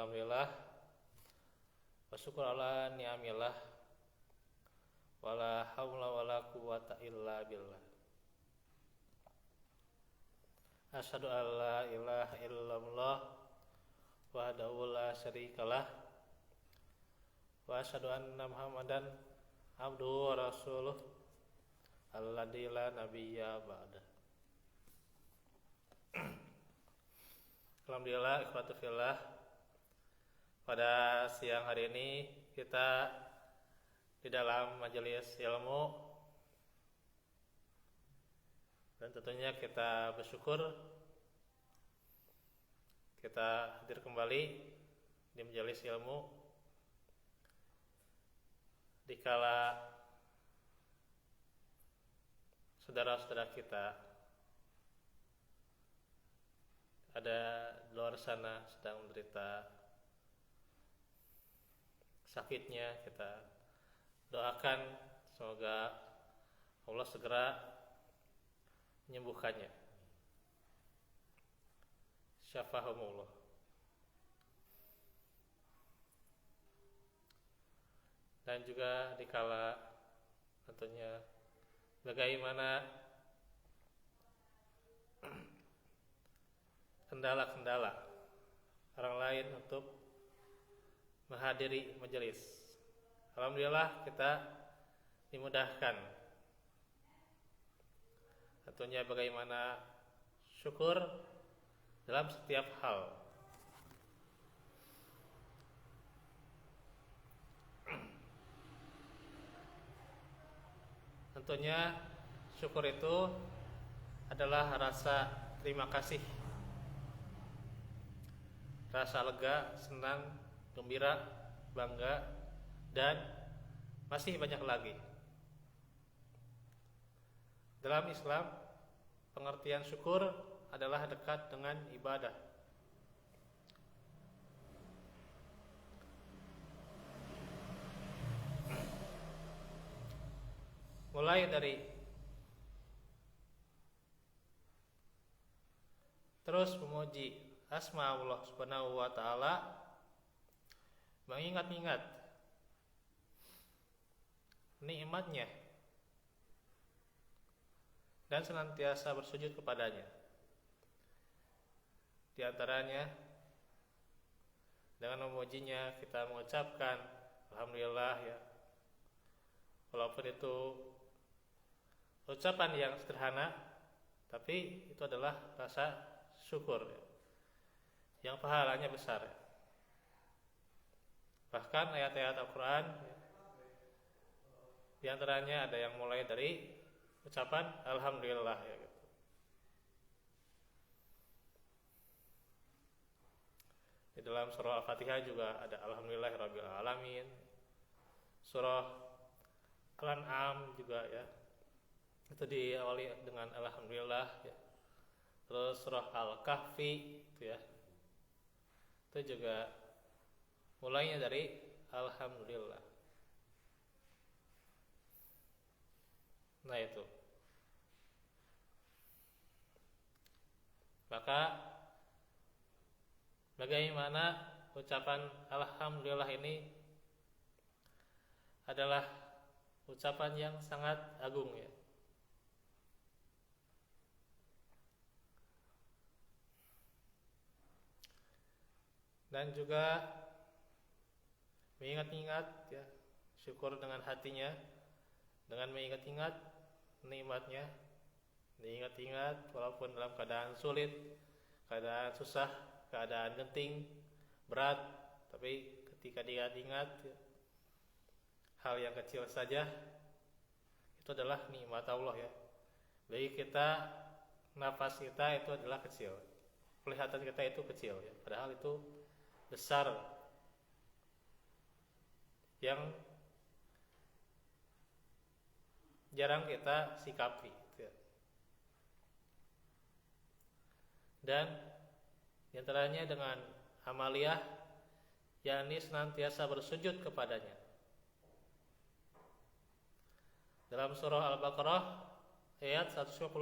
Alhamdulillah wa syukur ala ni'amillah wala haula wala quwata illa billah. Asyhadu an la ilaha illallah wahdahu la syarikalah wa asyhadu anna Muhammadan abduhu wa rasuluh alladzi la nabiyya ba'da. Alhamdulillah ikhwatu fillah, pada siang hari ini kita di dalam majelis ilmu, dan tentunya kita bersyukur kita hadir kembali di majelis ilmu dikala saudara-saudara kita ada di luar sana sedang menderita sakitnya. Kita doakan semoga Allah segera menyembuhkannya. Syafahumullah. Dan juga dikala tentunya bagaimana kendala-kendala orang lain untuk menghadiri majelis. Alhamdulillah kita dimudahkan. Tentunya bagaimana syukur dalam setiap hal. Tentunya syukur itu adalah rasa terima kasih, rasa lega, senang, gembira, bangga, dan masih banyak lagi. Dalam Islam, pengertian syukur adalah dekat dengan ibadah. Mulai dari terus memuji asma Allah Subhanahu wa ta'ala, mengingat-ingat nikmatnya, dan senantiasa bersujud kepadanya. Di antaranya dengan memujinya kita mengucapkan alhamdulillah ya. Walaupun itu ucapan yang sederhana, tapi itu adalah rasa syukur ya, yang pahalanya besar ya. Bahkan ayat-ayat Al-Quran di antaranya ada yang mulai dari ucapan alhamdulillah ya gitu. Di dalam surah Al-Fatihah juga ada alhamdulillahirabbil alamin. Surah Al-An'am juga ya, itu diawali dengan alhamdulillah ya. Terus surah Al-Kahfi itu ya, itu juga mulainya dari alhamdulillah. Nah itu. Maka bagaimana ucapan alhamdulillah ini adalah ucapan yang sangat agung ya. Dan juga mengingat-ingat ya, syukur dengan hatinya, dengan mengingat-ingat nikmatnya, diingat-ingat walaupun dalam keadaan sulit, keadaan susah, keadaan genting, berat, tapi ketika diingat-ingat ya, hal yang kecil saja itu adalah nikmat Allah ya. Bagi kita, nafas kita itu adalah kecil, kelihatan kita itu kecil ya, padahal itu besar, yang jarang kita sikapi gitu ya. Dan diantaranya dengan amaliyah, yakni senantiasa bersujud kepadanya. Dalam surah Al-Baqarah ayat 152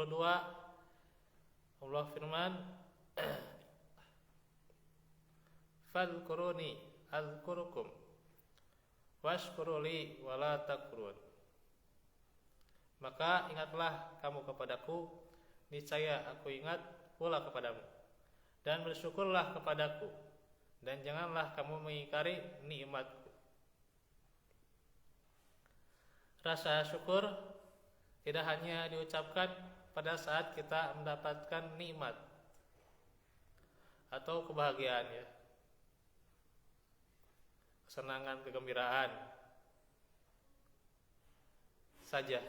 Allah firman fadhkuruni azkurukum washkuruli wala takfurun. Maka ingatlah kamu kepadaku, niscaya aku ingat pula kepadamu, dan bersyukurlah kepadaku, dan janganlah kamu mengingkari nikmatku. Rasa syukur tidak hanya diucapkan pada saat kita mendapatkan nikmat atau kebahagiaan, ya, kesenangan, kegembiraan saja,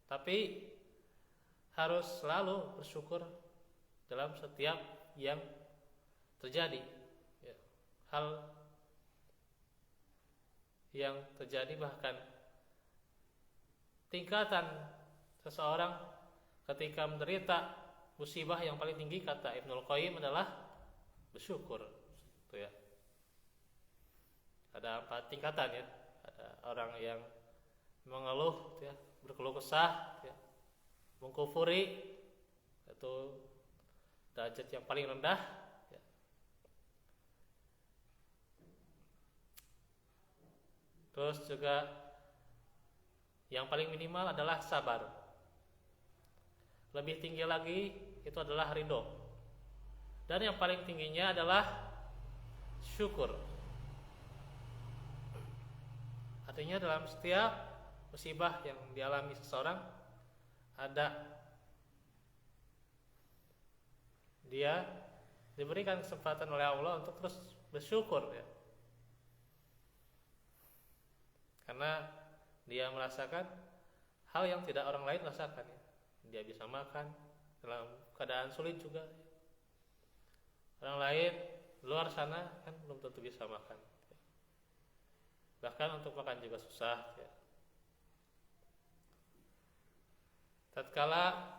tapi harus selalu bersyukur dalam setiap yang terjadi, ya. Hal yang terjadi, bahkan tingkatan seseorang ketika menderita musibah yang paling tinggi, kata Ibnul Qayyim, adalah bersyukur, itu ya. Ada 4 tingkatan, ya. Ada orang yang mengeluh, ya, berkeluh kesah, ya, mengkufuri, itu derajat yang paling rendah, ya. Terus juga yang paling minimal adalah sabar. Lebih tinggi lagi itu adalah ridho. Dan yang paling tingginya adalah syukur. Artinya dalam setiap musibah yang dialami seseorang, ada dia diberikan kesempatan oleh Allah untuk terus bersyukur, ya. Karena dia merasakan hal yang tidak orang lain rasakan, ya. Dia bisa makan dalam keadaan sulit juga, ya. Orang lain luar sana kan belum tentu bisa makan, ya. Bahkan untuk makan juga susah, ya. Tatkala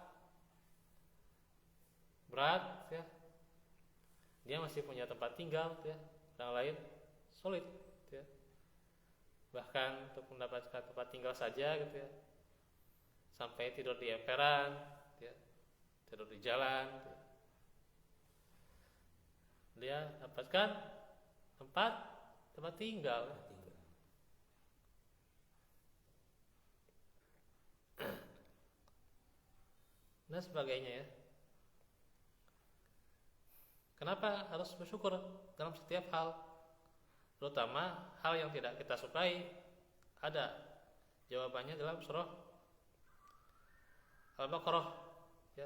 berat, ya, dia masih punya tempat tinggal, ya. Orang lain sulit, ya. Bahkan untuk mendapatkan tempat tinggal saja, gitu, ya, sampai tidur di emperan, ya, tidur di jalan, ya. Dia dapatkan tempat tinggal. Dan sebagainya, ya. Kenapa harus bersyukur dalam setiap hal? Terutama hal yang tidak kita sukai. Ada jawabannya dalam surah Al-Baqarah, ya,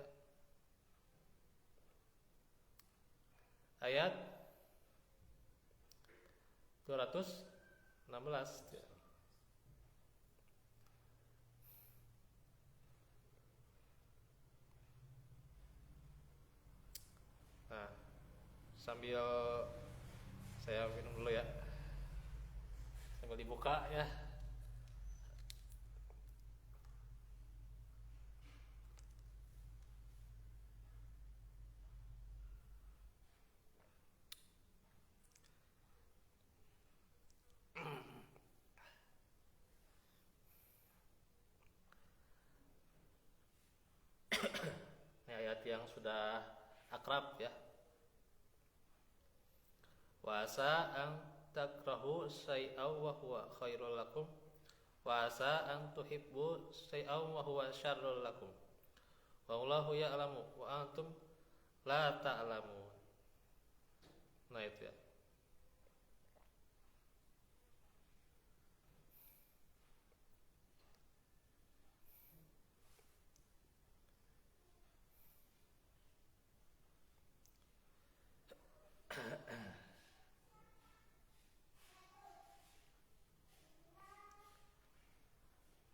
ayat 216, ya. Nah, sambil saya minum dulu, ya, sambil dibuka, ya. Ini ayat yang sudah akrab, ya. Wa asa an takrahu syai'aw wa huwa khairul lakum wa asa an tuhibbu syai'aw wa huwa syarrul lakum wallahu ya'lamu wa antum la ta'lamun. Nah, itu, ya.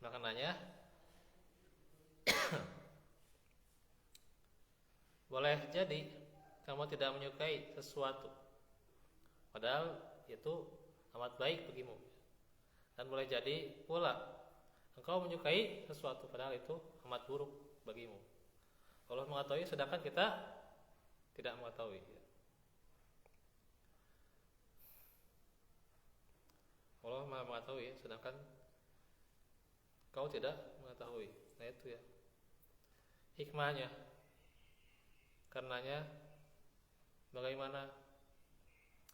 Maknanya boleh jadi kamu tidak menyukai sesuatu, padahal itu amat baik bagimu. Dan boleh jadi pula engkau menyukai sesuatu, padahal itu amat buruk bagimu. Allah mengetahui sedangkan kita tidak mengetahui, ya. Allah Maha mengetahui, sedangkan kau tidak mengetahui. Nah, itu, ya, hikmahnya. Karenanya bagaimana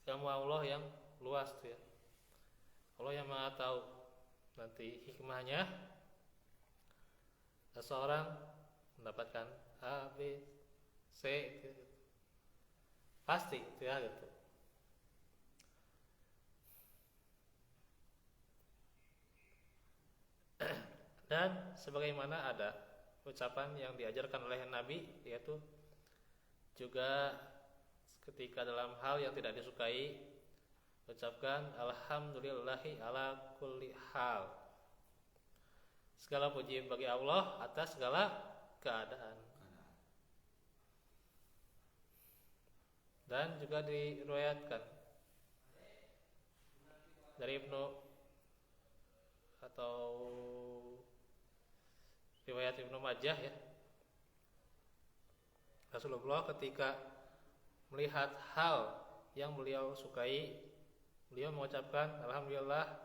ilmu Allah yang luas tuh ya. Allah yang Maha tahu. Nanti hikmahnya seseorang mendapatkan A, B, C gitu. Pasti itu ya gitu. Dan sebagaimana ada ucapan yang diajarkan oleh Nabi, yaitu juga ketika dalam hal yang tidak disukai, ucapkan alhamdulillahi ala kulli hal. Segala puji bagi Allah atas segala keadaan. Dan juga diriwayatkan dari Ibnu atau riwayat Ibnu Majah ya, Rasulullah ketika melihat hal yang beliau sukai, beliau mengucapkan alhamdulillah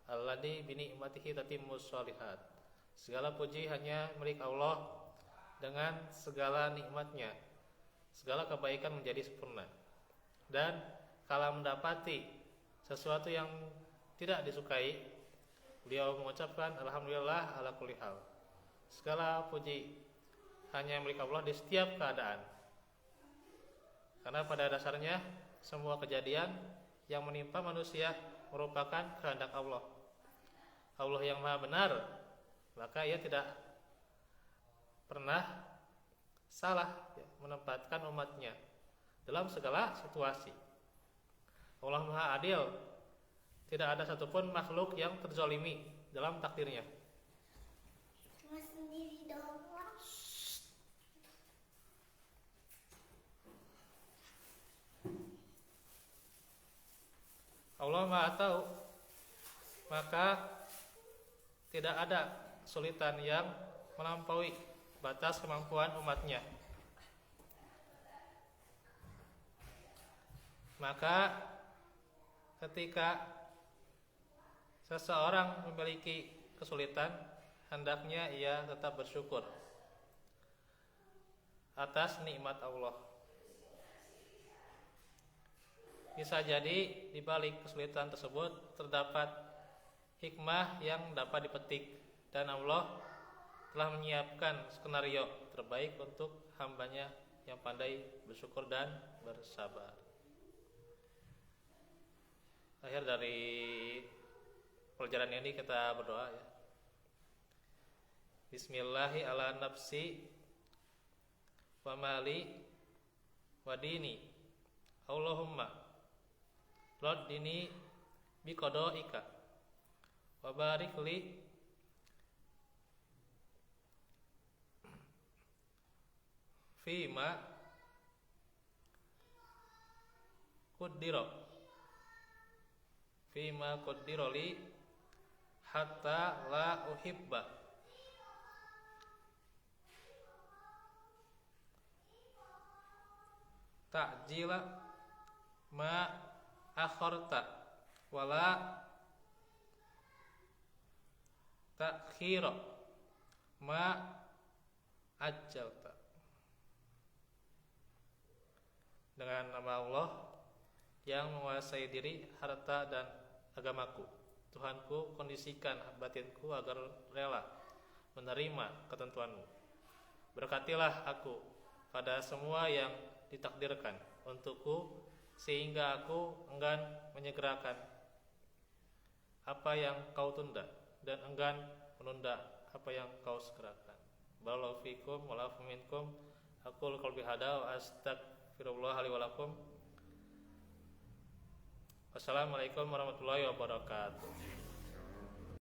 alladzi bi ni'matihi tatimmus shalihat. Segala puji hanya milik Allah, dengan segala nikmatnya segala kebaikan menjadi sempurna. Dan kalau mendapati sesuatu yang tidak disukai, beliau mengucapkan alhamdulillah ala kulli hal. Segala puji hanya milik Allah di setiap keadaan. Karena pada dasarnya semua kejadian yang menimpa manusia merupakan kehendak Allah. Allah yang Maha benar, maka Ia tidak pernah salah ya, menempatkan umatnya dalam segala situasi. Allah Maha adil, tidak ada satupun makhluk yang terzalimi dalam takdirnya. Cuma sendiri doang. Allah Maha tahu, maka tidak ada kesulitan yang melampaui batas kemampuan umatnya. Maka ketika seseorang memiliki kesulitan, hendaknya ia tetap bersyukur atas nikmat Allah. Bisa jadi di balik kesulitan tersebut terdapat hikmah yang dapat dipetik, dan Allah telah menyiapkan skenario terbaik untuk hambanya yang pandai bersyukur dan bersabar. Akhir dari pelajaran ini kita berdoa ya. Bismillahi ala nafsi wa mali wa dini. Allahumma raddini biqadaika wa barik li fima qaddara li hatta la uhibba ta'jila ma akharta wala ta'khira ma ajjalta. Dengan nama Allah yang menguasai diri, harta, dan agamaku, Tuhanku, kondisikan batinku agar rela menerima ketentuanmu. Berkatilah aku pada semua yang ditakdirkan untukku, sehingga aku enggan menyegerakan apa yang kau tunda, dan enggan menunda apa yang kau segerakan. Barakallahu fikum wa lakum minkum. Aqul qouli hadza wa astaghfirullah li wa lakum. Wassalamualaikum warahmatullahi wabarakatuh.